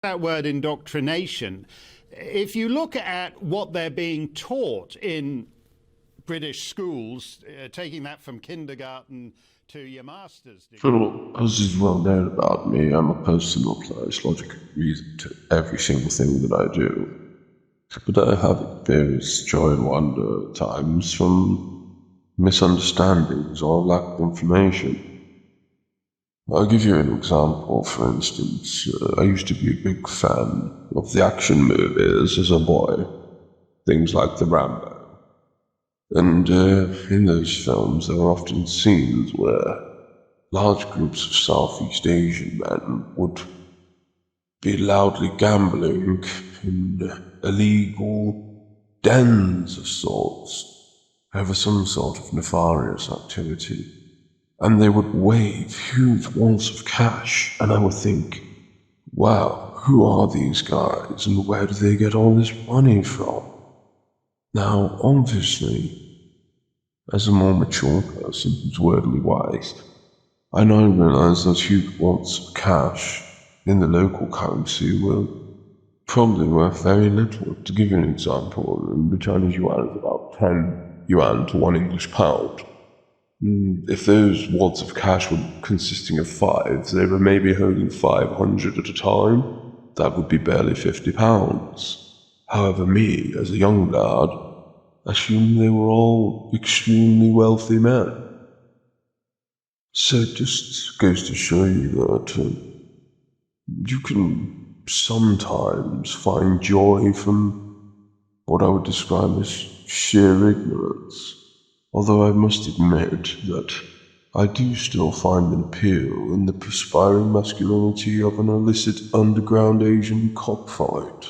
That word indoctrination, if you look at what they're being taught in British schools, taking that from kindergarten to your master's degree. Well, as is well known about me, I'm a person who applies logic and reason to every single thing that I do. But I have experienced joy and wonder at times from misunderstandings or lack of information. I'll give you an example. For instance, I used to be a big fan of the action movies as a boy, things like the Rambo. And in those films, there were often scenes where large groups of Southeast Asian men would be loudly gambling in illegal dens of sorts over some sort of nefarious activity. And they would wave huge walls of cash, and I would think, wow, who are these guys and where do they get all this money from? Now, obviously, as a more mature person who's worldly wise, I now realize those huge walls of cash in the local currency were probably worth very little. To give you an example, the Chinese yuan is about 10 yuan to 1 English pound. If those wads of cash were consisting of fives, they were maybe holding 500 at a time. That would be barely £50. However, me, as a young lad, assumed they were all extremely wealthy men. So it just goes to show you that you can sometimes find joy from what I would describe as sheer ignorance. Although I must admit that I do still find an appeal in the perspiring masculinity of an illicit underground Asian cockfight.